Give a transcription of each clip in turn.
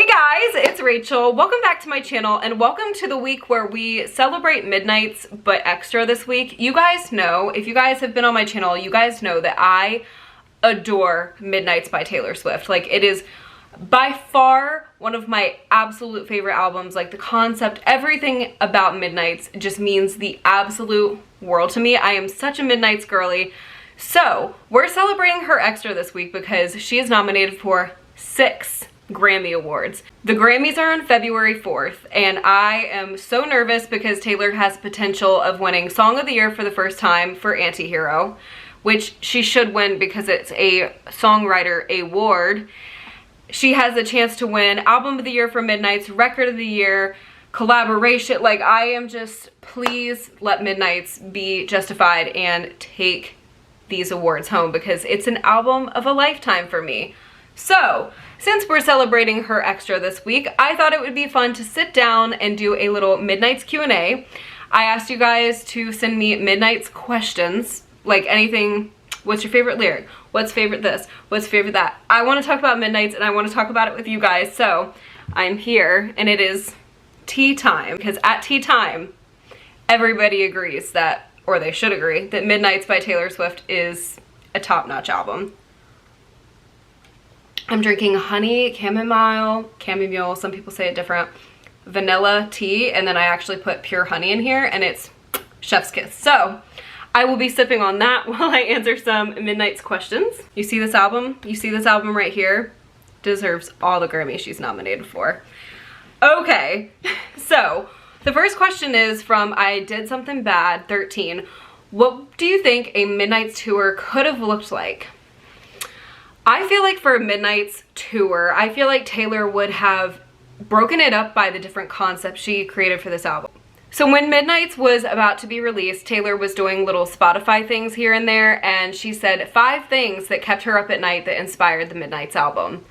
guys, it's Rachel. Welcome back to my channel and welcome to the week where we celebrate Midnights but extra this week. You guys know, if you guys have been on my channel, you guys know that I adore Midnights by Taylor Swift. Like, it is by far one of my absolute favorite albums. Like, the concept, everything about Midnights just means the absolute world to me. I am such a Midnights girly. So we're celebrating her extra this week because she is nominated for 6 Grammy Awards. The Grammys are on February 4th, and I am so nervous because Taylor has potential of winning Song of the Year for the first time for Antihero, which she should win because it's a songwriter award. She has a chance to win Album of the Year for Midnights, Record of the Year, collaboration. Like, I am just, please let Midnights be justified and take these awards home because it's an album of a lifetime for me. So, since we're celebrating her extra this week, I thought it would be fun to sit down and do a little Midnights Q&A. I asked you guys to send me Midnights questions, like anything. What's your favorite lyric? What's favorite this? What's favorite that? I want to talk about Midnights and I want to talk about it with you guys. So, I'm here and it is tea time, because at tea time, everybody agrees that, or they should agree, that Midnights by Taylor Swift is a top-notch album. I'm drinking honey, chamomile, some people say it different, vanilla tea, and then I actually put pure honey in here, and it's chef's kiss. So, I will be sipping on that while I answer some Midnights questions. You see this album? You see this album right here? Deserves all the Grammys she's nominated for. Okay, so the first question is from I Did Something Bad 13. What do you think a Midnights tour could have looked like? I feel like for a Midnights tour, I feel like Taylor would have broken it up by the different concepts she created for this album. So when Midnights was about to be released, Taylor was doing little Spotify things here and there, and she said 5 things that kept her up at night that inspired the Midnights album.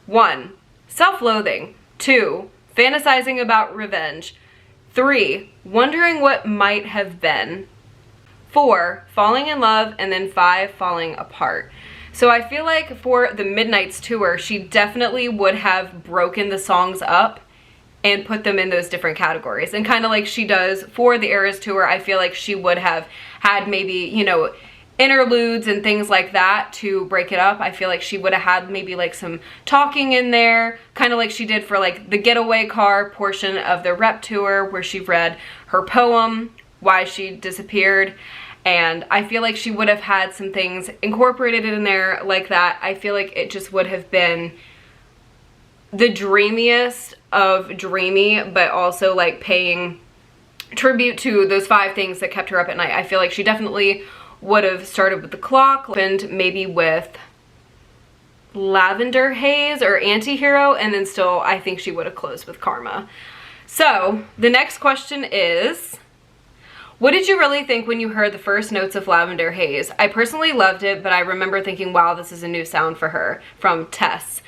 1. Self-loathing. 2. Fantasizing about revenge. 3. Wondering what might have been. 4. Falling in love. And then 5. Falling apart. So I feel like for the Midnights tour, she definitely would have broken the songs up and put them in those different categories. And kind of like she does for the Eras tour, I feel like she would have had maybe, you know, interludes and things like that to break it up. I feel like she would have had maybe like some talking in there, kind of like she did for like the Getaway Car portion of the Rep tour, where she read her poem, Why She Disappeared. And I feel like she would have had some things incorporated in there like that. I feel like it just would have been the dreamiest of dreamy, but also like paying tribute to those 5 things that kept her up at night. I feel like she definitely would have started with The Clock, opened maybe with Lavender Haze or Antihero, and then still I think she would have closed with Karma. So the next question is, what did you really think when you heard the first notes of Lavender Haze? I personally loved it, but I remember thinking, wow, this is a new sound for her, from Tess.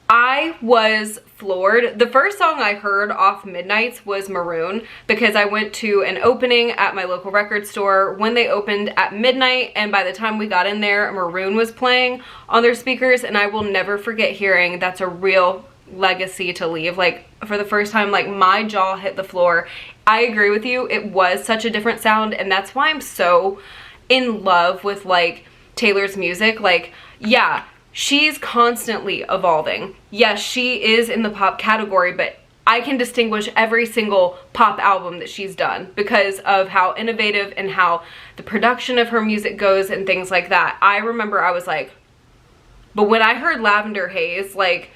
I was floored. The first song I heard off Midnights was Maroon, because I went to an opening at my local record store when they opened at midnight, and by the time we got in there, Maroon was playing on their speakers, and I will never forget hearing That's a Real Legacy to Leave. Like, for the first time, like, my jaw hit the floor. I agree with you, it was such a different sound, and that's why I'm so in love with, like, Taylor's music. Like, yeah, she's constantly evolving. Yes, she is in the pop category, but I can distinguish every single pop album that she's done because of how innovative and how the production of her music goes and things like that. I remember I was like, but when I heard Lavender Haze, like,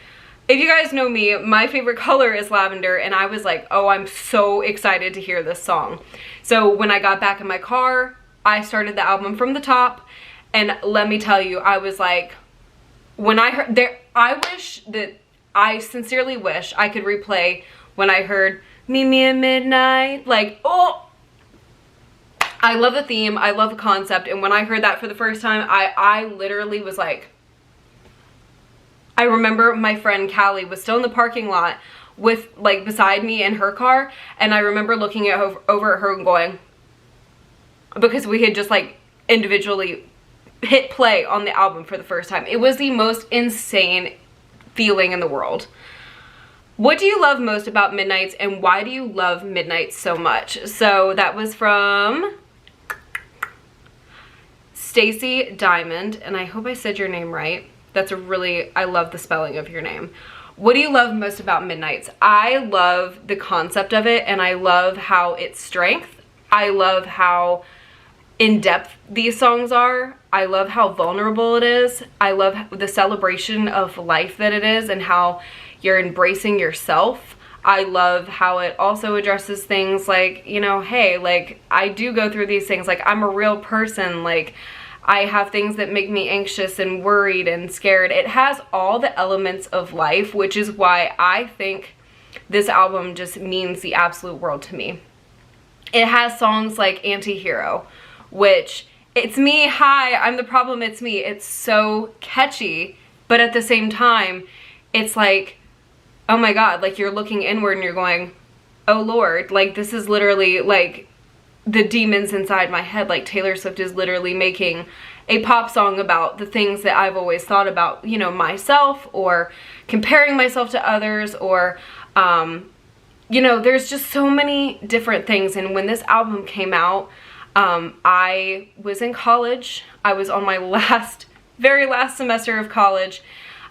if you guys know me, my favorite color is lavender, and I was like, oh, I'm so excited to hear this song. So when I got back in my car, I started the album from the top, and let me tell you, I was like, when I heard there, I sincerely wish I could replay when I heard Meet Me at Midnight. Like, oh, I love the theme, I love the concept, and when I heard that for the first time, I literally was like, I remember my friend Callie was still in the parking lot with, like, beside me in her car, and I remember looking at over at her and going, because we had just, like, individually hit play on the album for the first time. It was the most insane feeling in the world. What do you love most about Midnights, and why do you love Midnights so much? So that was from Stacy Diamond, and I hope I said your name right. That's a really, I love the spelling of your name. What do you love most about Midnights? I love the concept of it, and I love how it's strength. I love how in-depth these songs are. I love how vulnerable it is. I love the celebration of life that it is and how you're embracing yourself. I love how it also addresses things like, you know, hey, like, I do go through these things. Like, I'm a real person. Like, I have things that make me anxious and worried and scared. It has all the elements of life, which is why I think this album just means the absolute world to me. It has songs like Anti-Hero, which, it's me, hi, I'm the problem, it's me. It's so catchy, but at the same time, it's like, oh my God, like, you're looking inward and you're going, oh Lord, like, this is literally like the demons inside my head. Like, Taylor Swift is literally making a pop song about the things that I've always thought about, you know, myself, or comparing myself to others, or, you know, there's just so many different things. And when this album came out, I was in college. I was on my very last semester of college,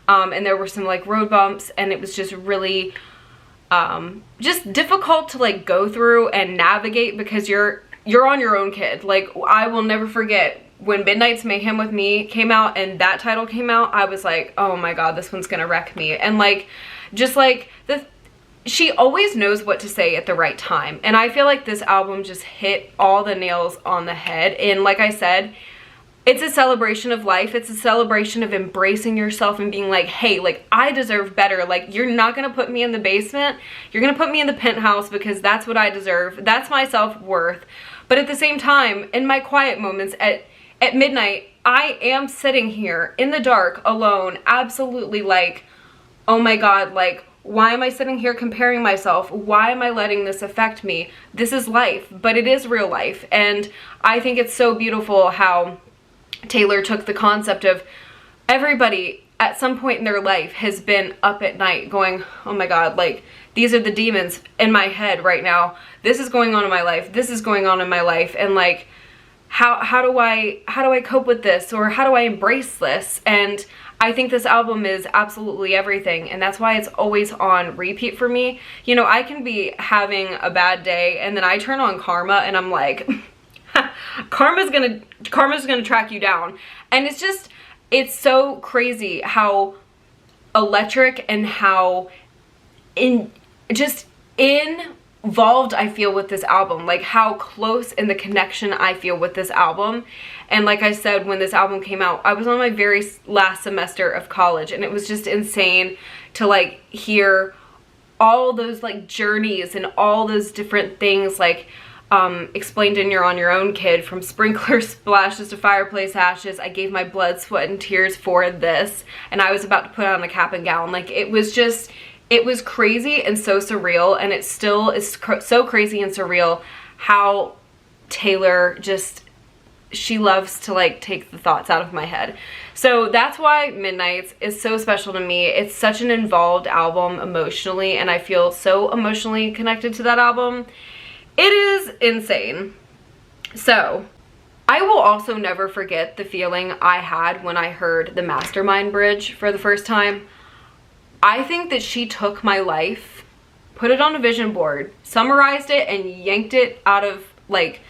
and there were some like road bumps, and it was just really just difficult to like go through and navigate, because you're on your own, kid. Like, I will never forget when Midnight's Mayhem with Me came out and that title came out. I was like, oh my God, this one's gonna wreck me. And like, just like she always knows what to say at the right time, and I feel like this album just hit all the nails on the head. And like I said, it's a celebration of life. It's a celebration of embracing yourself and being like, hey, like, I deserve better. Like, you're not gonna put me in the basement. You're gonna put me in the penthouse, because that's what I deserve. That's my self-worth. But at the same time, in my quiet moments at midnight, I am sitting here in the dark alone, absolutely like, oh my God, like, why am I sitting here comparing myself? Why am I letting this affect me? This is life, but it is real life. And I think it's so beautiful how Taylor took the concept of everybody at some point in their life has been up at night going, oh my God, like, these are the demons in my head right now. This is going on in my life. This is going on in my life. And like, how do I cope with this? Or how do I embrace this? And I think this album is absolutely everything, and that's why it's always on repeat for me. You know, I can be having a bad day, and then I turn on Karma, and I'm like, Karma's gonna track you down. And it's so crazy how electric and how involved I feel with this album, like how close in the connection I feel with this album. And like I said, when this album came out, I was on my very last semester of college, and it was just insane to like hear all those like journeys and all those different things like explained in You're on Your Own, Kid, from sprinkler splashes to fireplace ashes. I gave my blood, sweat, and tears for this, and I was about to put on a cap and gown. Like, it was crazy and so surreal, and it still is so crazy and surreal how Taylor she loves to like take the thoughts out of my head. So that's why Midnights is so special to me. It's such an involved album emotionally, and I feel so emotionally connected to that album. It is insane. So I will also never forget the feeling I had when I heard the Mastermind bridge for the first time. I think that she took my life, put it on a vision board, summarized it, and yanked it out of like,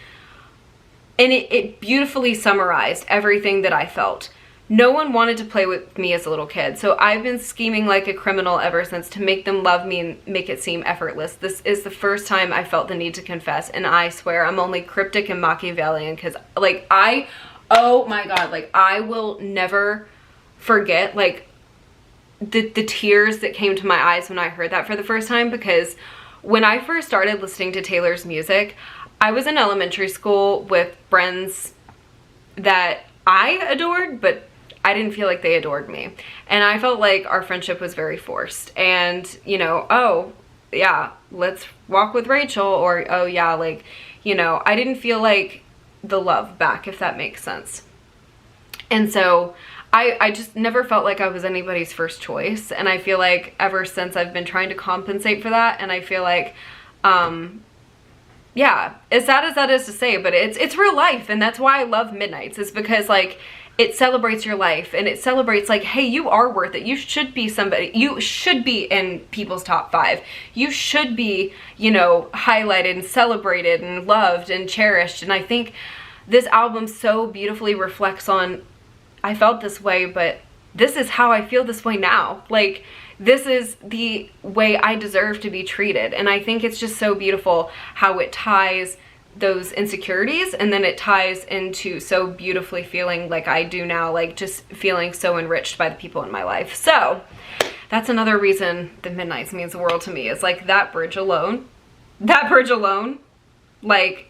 and it beautifully summarized everything that I felt. No one wanted to play with me as a little kid, so I've been scheming like a criminal ever since to make them love me and make it seem effortless. This is the first time I felt the need to confess, and I swear I'm only cryptic and Machiavellian, because like oh my God, like I will never forget like the tears that came to my eyes when I heard that for the first time. Because when I first started listening to Taylor's music, I was in elementary school with friends that I adored, but I didn't feel like they adored me. And I felt like our friendship was very forced. And, you know, oh, yeah, let's walk with Rachel. Or, oh, yeah, like, you know, I didn't feel like the love back, if that makes sense. And so I just never felt like I was anybody's first choice, and I feel like ever since I've been trying to compensate for that, and I feel like, yeah, as sad as that is to say, but it's real life, and that's why I love Midnights, is because like it celebrates your life, and it celebrates like, hey, you are worth it. You should be somebody. You should be in people's top 5. You should be, you know, highlighted and celebrated and loved and cherished. And I think this album so beautifully reflects on, I felt this way, but this is how I feel this way now. Like, this is the way I deserve to be treated. And I think it's just so beautiful how it ties those insecurities, and then it ties into so beautifully feeling like I do now, like just feeling so enriched by the people in my life. So that's another reason that Midnights means the world to me, is like that bridge alone, like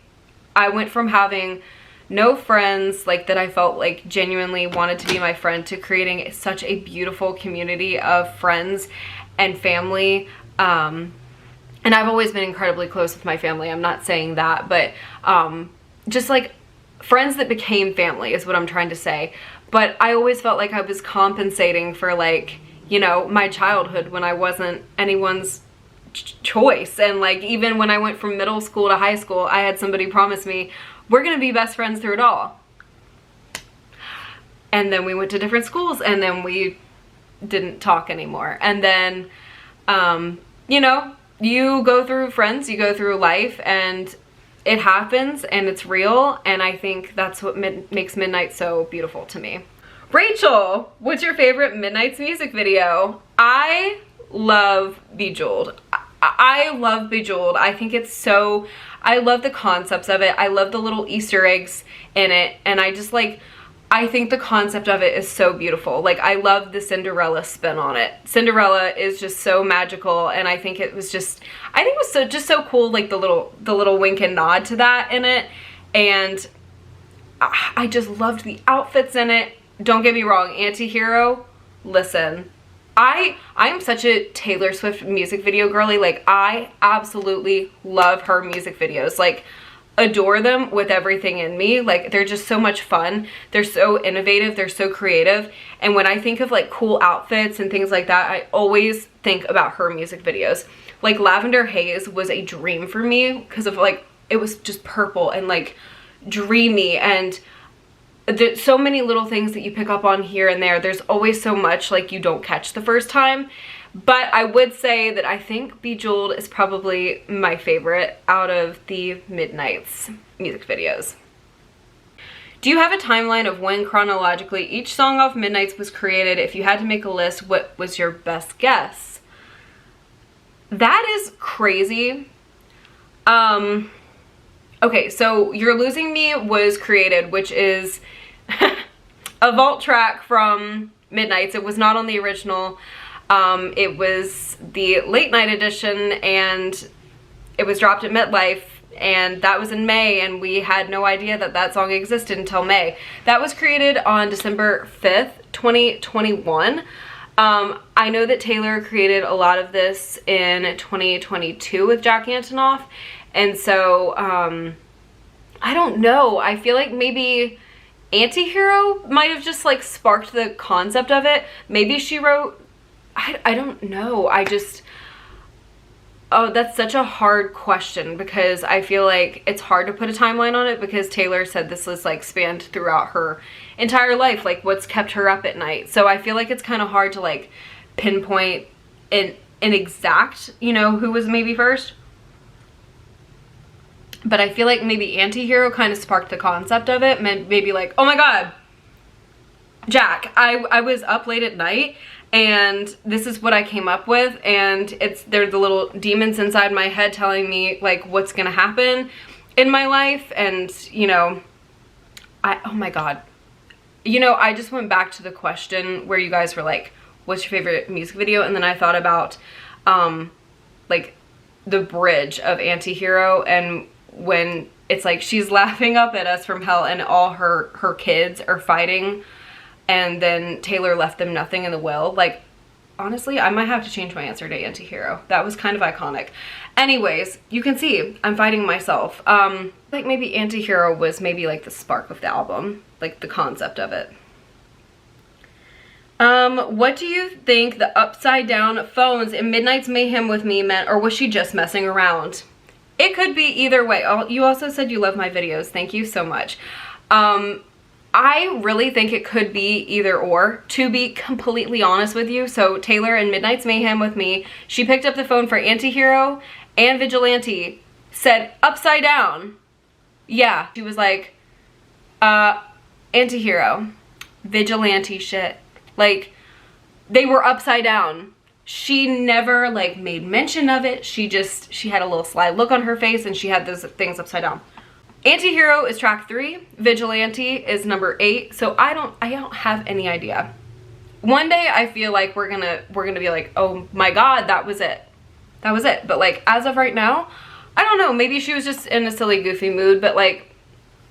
I went from having no friends like that I felt like genuinely wanted to be my friend, to creating such a beautiful community of friends and family. And I've always been incredibly close with my family, I'm not saying that, but just like friends that became family is what I'm trying to say. But I always felt like I was compensating for, like, you know, my childhood when I wasn't anyone's choice. And like even when I went from middle school to high school, I had somebody promise me, we're gonna be best friends through it all. And then we went to different schools, and then we didn't talk anymore. And then, you know, you go through friends, you go through life, and it happens, and it's real. And I think that's what makes Midnight so beautiful to me. Rachel, what's your favorite Midnights music video? I love Bejeweled. I love Bejeweled. I think it's so, I love the concepts of it. I love the little Easter eggs in it. And I just like, I think the concept of it is so beautiful. Like, I love the Cinderella spin on it. Cinderella is just so magical, and I think it was just, I think it was so, just so cool, like the little wink and nod to that in it. And I just loved the outfits in it. Don't get me wrong, Anti-Hero, listen. I am such a Taylor Swift music video girly. Like, I absolutely love her music videos. Like, adore them with everything in me. Like, they're just so much fun. They're so innovative. They're so creative. And when I think of like cool outfits and things like that, I always think about her music videos. Like, Lavender Haze was a dream for me because of like, it was just purple and like dreamy, and there's so many little things that you pick up on here and there. There's always so much like you don't catch the first time. But I would say that I think Bejeweled is probably my favorite out of the Midnights music videos. Do you have a timeline of when chronologically each song off Midnights was created? If you had to make a list, what was your best guess? That is crazy. Okay, so You're Losing Me was created, which is a vault track from Midnights. It was not on the original. It was the late night edition, and it was dropped at MetLife, and that was in May, and we had no idea that that song existed until May. That was created on December 5th, 2021. I know that Taylor created a lot of this in 2022 with Jack Antonoff, and so, I don't know. I feel like maybe Anti-Hero might have just like sparked the concept of it. Maybe she wrote, I don't know. Oh, that's such a hard question, because I feel like it's hard to put a timeline on it, because Taylor said this was like spanned throughout her entire life, like what's kept her up at night. So I feel like it's kind of hard to like pinpoint an exact, you know, who was maybe first. But I feel like maybe Anti-Hero kind of sparked the concept of it. Maybe like, oh my god, Jack, I was up late at night and this is what I came up with, and they're the little demons inside my head telling me like what's gonna happen in my life. And you know, oh my god, you know, I just went back to the question where you guys were like, what's your favorite music video? And then I thought about like the bridge of Anti-Hero, and when it's like she's laughing up at us from hell and all her kids are fighting, and then Taylor left them nothing in the will. Like, honestly, I might have to change my answer to Anti-Hero. That was kind of iconic. Anyways, you can see I'm fighting myself. Like maybe Anti-Hero was maybe like the spark of the album, like the concept of it. What do you think the upside down phones in Midnight's Mayhem with me meant, or was she just messing around? It could be either way. You also said you love my videos. Thank you so much. I really think it could be either or, to be completely honest with you. So Taylor in Midnight's Mayhem with me, she picked up the phone for Antihero and Vigilante, said upside down. Yeah, she was like, Antihero, Vigilante shit. Like, they were upside down. She never like made mention of it. She had a little sly look on her face and she had those things upside down. Antihero is track 3, Vigilante is number 8, so I don't have any idea. One day I feel like we're gonna be like, oh my god, that was it. That was it. But like, as of right now, I don't know, maybe she was just in a silly, goofy mood, but like,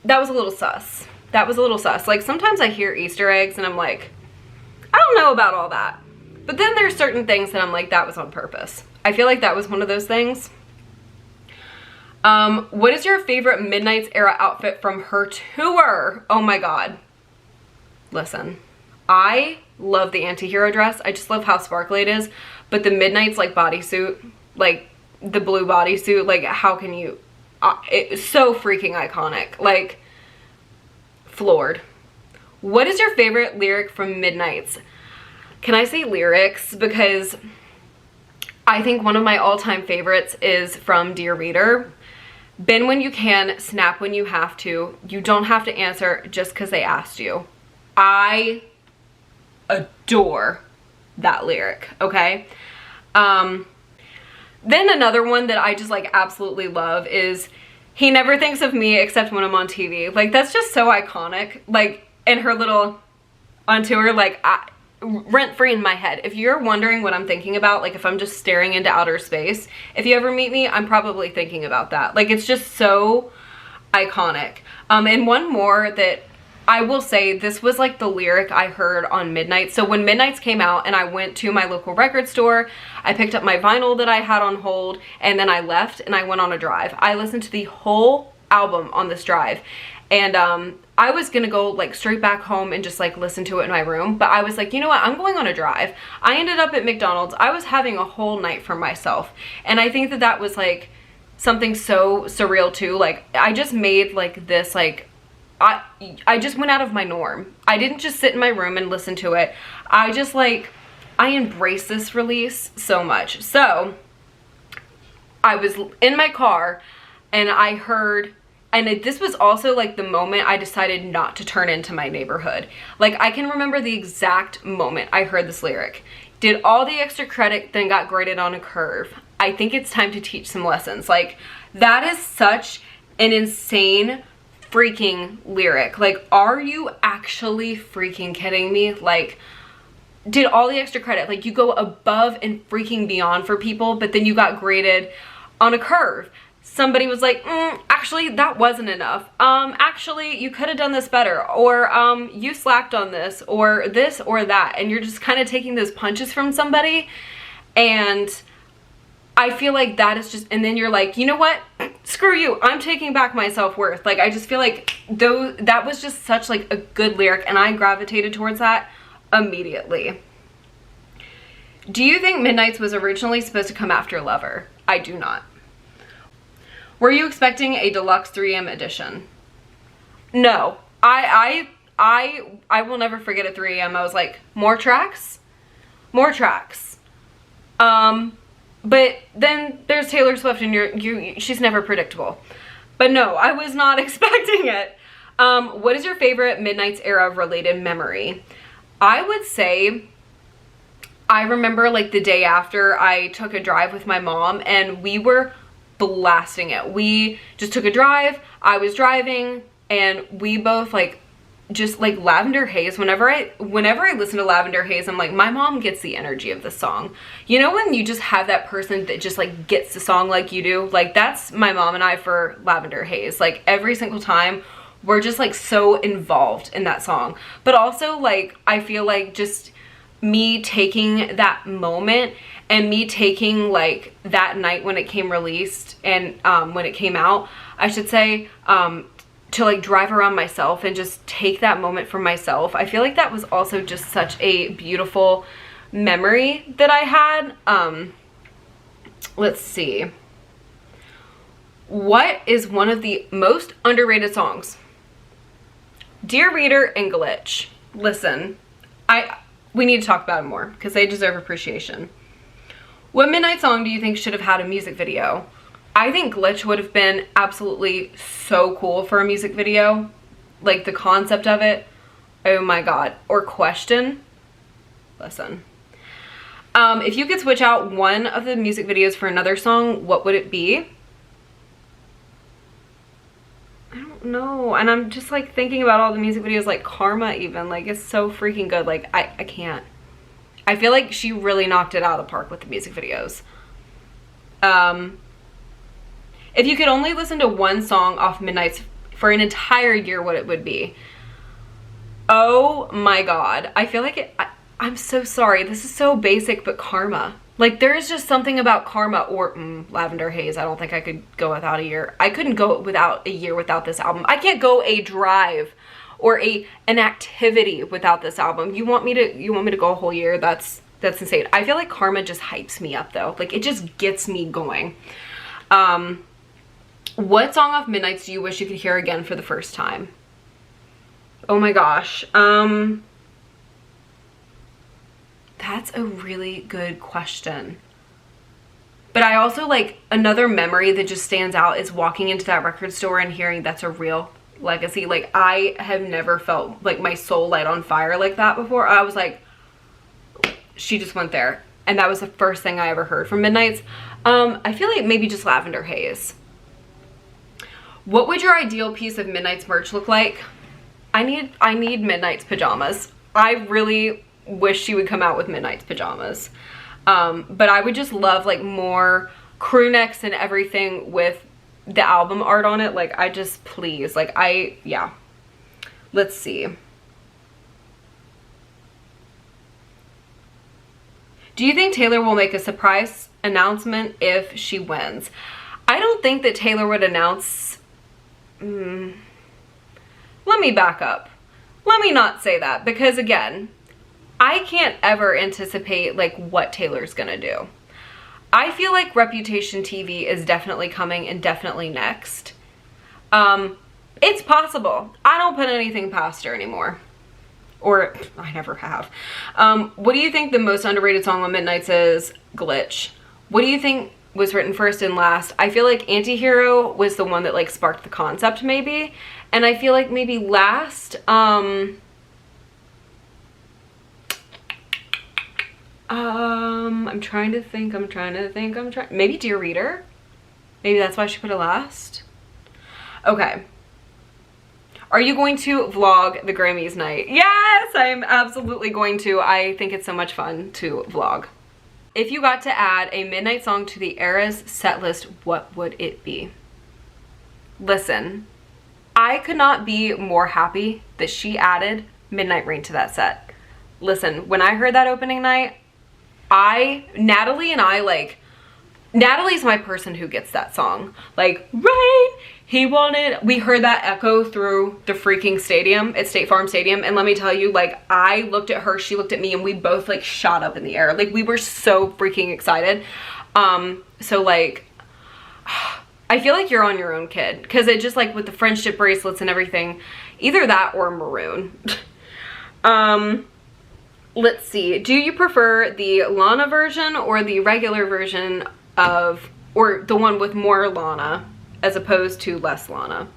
that was a little sus. That was a little sus. Like, sometimes I hear Easter eggs and I'm like, I don't know about all that. But then there's certain things that I'm like, that was on purpose. I feel like that was one of those things. What is your favorite Midnight's era outfit from her tour? Oh my god. Listen, I love the Antihero dress. I just love how sparkly it is. But the Midnight's like bodysuit, like the blue bodysuit, like how can you, it's so freaking iconic. Like, floored. What is your favorite lyric from Midnight's? Can I say lyrics? Because I think one of my all-time favorites is from Dear Reader. Bend when you can, snap when you have to. You don't have to answer just because they asked you. I adore that lyric, okay? Then another one that I just like absolutely love is, he never thinks of me except when I'm on TV. Like, that's just so iconic. Like, in her little on tour, like, rent-free in my head. If you're wondering what I'm thinking about, like if I'm just staring into outer space, if you ever meet me, I'm probably thinking about that. Like, it's just so iconic. And one more that I will say, this was like the lyric I heard on Midnight. So when Midnight's came out and I went to my local record store, I picked up my vinyl that I had on hold, and then I left and I went on a drive. I listened to the whole album on this drive. And I was gonna go like straight back home and just like listen to it in my room, but I was like, you know what, I'm going on a drive. I ended up at McDonald's. I was having a whole night for myself, and I think that that was like something so surreal too. Like, I just made like this, like, I just went out of my norm. I didn't just sit in my room and listen to it. I just like, I embrace this release so much. So I was in my car and I heard, and this was also like the moment I decided not to turn into my neighborhood. Like, I can remember the exact moment I heard this lyric. Did all the extra credit, then got graded on a curve. I think it's time to teach some lessons. Like, that is such an insane freaking lyric. Like, are you actually freaking kidding me? Like, did all the extra credit, like, you go above and freaking beyond for people, but then you got graded on a curve. Somebody was like, actually, that wasn't enough. Actually, you could have done this better. Or, you slacked on this or that. And you're just kind of taking those punches from somebody. And I feel like that is just, and then you're like, you know what? Screw you. I'm taking back my self-worth. Like, I just feel like that was just such like a good lyric, and I gravitated towards that immediately. Do you think Midnight's was originally supposed to come after Lover? I do not. Were you expecting a deluxe 3AM edition? No. I will never forget at 3AM. I was like, more tracks? More tracks. But then there's Taylor Swift, and she's never predictable. But no, I was not expecting it. What is your favorite Midnight's era related memory? I would say, I remember like the day after I took a drive with my mom, and we were blasting it. We just took a drive. I was driving, and we both like just like Lavender Haze. Whenever I listen to Lavender Haze, I'm like, my mom gets the energy of the song. You know, when you just have that person that just like gets the song like you do? Like, that's my mom and I for Lavender Haze. Like, every single time we're just like so involved in that song. But also, like, I feel like just me taking that moment and me taking like that night when it came released, and when it came out, I should say, to like drive around myself and just take that moment for myself. I feel like that was also just such a beautiful memory that I had. Let's see. What is one of the most underrated songs? Dear Reader and Glitch. Listen, we need to talk about it more because they deserve appreciation. What Midnight song do you think should have had a music video? I think Glitch would have been absolutely so cool for a music video. Like the concept of it. Oh my god. Or Question. Listen. If you could switch out one of the music videos for another song, what would it be? I don't know. And I'm just like thinking about all the music videos, like Karma even. Like it's so freaking good. Like I can't. I feel like she really knocked it out of the park with the music videos. If you could only listen to one song off Midnight's for an entire year, what it would be? Oh my god. I feel like I'm so sorry. This is so basic, but Karma. Like there is just something about Karma or Lavender Haze. I don't think I could go without a year. I couldn't go without a year without this album. I can't go a drive or an activity without this album. You want me to go a whole year? That's insane. I feel like Karma just hypes me up though. Like it just gets me going. What song off Midnight's do you wish you could hear again for the first time? Oh my gosh. That's a really good question. But I also like another memory that just stands out is walking into that record store and hearing That's a Real Legacy. Like I have never felt like my soul light on fire like that before. I was like, she just went there. And that was the first thing I ever heard from Midnight's. I feel like maybe just Lavender Haze. What would your ideal piece of Midnight's merch look like? I need Midnight's pajamas. I really wish she would come out with Midnight's pajamas. But I would just love like more crew necks and everything with the album art on it. Like I just, please, like yeah. Let's see. Do you think Taylor will make a surprise announcement if she wins? I don't think that Taylor would announce. Let me back up. Let me not say that because again, I can't ever anticipate like what Taylor's gonna do. I feel like Reputation TV is definitely coming and definitely next. It's possible. I don't put anything past her anymore. Or I never have. What do you think the most underrated song on Midnight's is? Glitch. What do you think was written first and last? I feel like Antihero was the one that like sparked the concept maybe. And I feel like maybe last, I'm trying to think, maybe Dear Reader? Maybe that's why she put it last? Okay. Are you going to vlog the Grammys night? Yes, I'm absolutely going to. I think it's so much fun to vlog. If you got to add a Midnight song to the Eras set list, what would it be? Listen, I could not be more happy that she added Midnight Rain to that set. Listen, when I heard that opening night, Natalie's my person who gets that song. Like, Rain, we heard that echo through the freaking stadium at State Farm Stadium. And let me tell you, like, I looked at her, she looked at me, and we both like shot up in the air. Like we were so freaking excited. So like, I feel like you're on your own, kid. Cause it just like with the friendship bracelets and everything, either that or maroon. Let's see. Do you prefer the Lana version or the regular version or the one with more Lana as opposed to less Lana?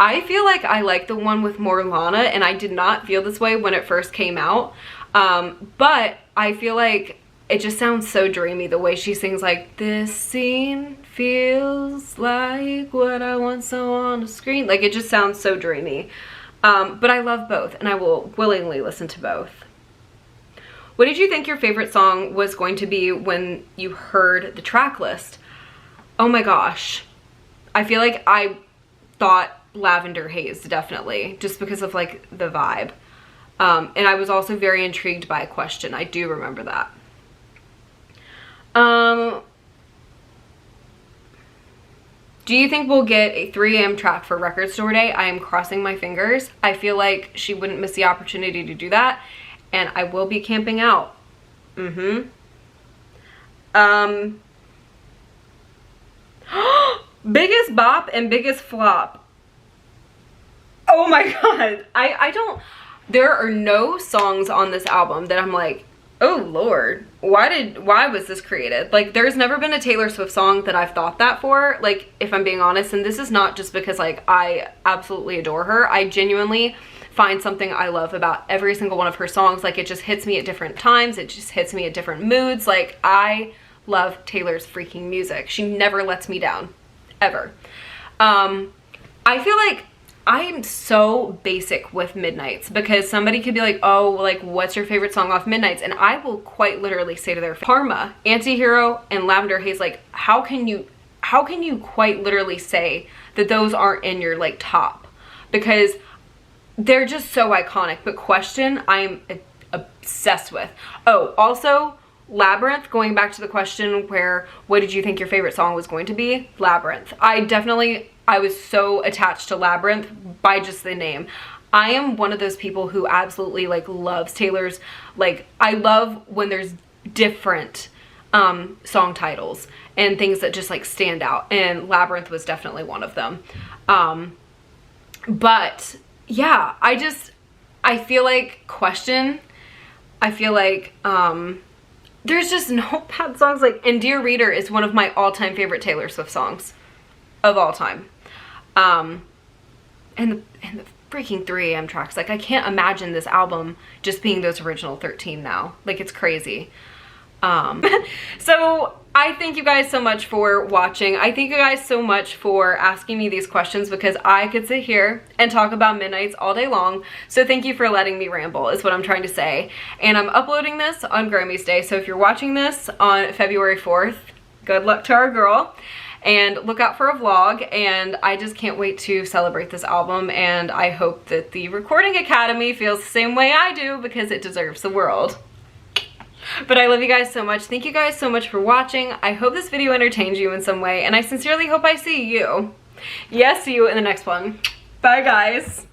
I feel like I like the one with more Lana, and I did not feel this way when it first came out. But I feel like it just sounds so dreamy the way she sings like, this scene feels like what I once saw on a screen. Like it just sounds so dreamy. But I love both and I will willingly listen to both. What did you think your favorite song was going to be when you heard the track list? Oh my gosh. I feel like I thought Lavender Haze, definitely, just because of like the vibe. And I was also very intrigued by Question. I do remember that. Do you think we'll get a 3 a.m. track for Record Store Day? I am crossing my fingers. I feel like she wouldn't miss the opportunity to do that. And I will be camping out. Biggest bop and biggest flop. Oh my god. I don't, there are no songs on this album that I'm like, oh lord, why was this created? Like, there's never been a Taylor Swift song that I've thought that for, like, if I'm being honest. And this is not just because like I absolutely adore her. I genuinely find something I love about every single one of her songs. Like, it just hits me at different times. It just hits me at different moods. Like, I love Taylor's freaking music. She never lets me down, ever. I feel like I am so basic with Midnights, because somebody could be like, oh, like, what's your favorite song off Midnights? And I will quite literally say to their Karma, Antihero, and Lavender Haze, like, how can you quite literally say that those aren't in your like top? Because they're just so iconic. But Question, I'm obsessed with. Oh, also Labyrinth, going back to the question where what did you think your favorite song was going to be? Labyrinth. I was so attached to Labyrinth by just the name. I am one of those people who absolutely like loves Taylor's, like, I love when there's different song titles and things that just like stand out, and Labyrinth was definitely one of them. But yeah, I feel like Question, I feel like there's just no bad songs. Like, and Dear Reader is one of my all-time favorite Taylor Swift songs of all time. And the freaking 3 a.m. tracks, like, I can't imagine this album just being those original 13 now. Like, it's crazy. So I thank you guys so much for watching. I thank you guys so much for asking me these questions, because I could sit here and talk about Midnights all day long. So thank you for letting me ramble, is what I'm trying to say. And I'm uploading this on Grammys Day. So if you're watching this on February 4th, good luck to our girl. And look out for a vlog, and I just can't wait to celebrate this album, and I hope that the Recording Academy feels the same way I do, because it deserves the world. But I love you guys so much. Thank you guys so much for watching. I hope this video entertained you in some way, and I sincerely hope I see you. Yes, see you in the next one. Bye guys.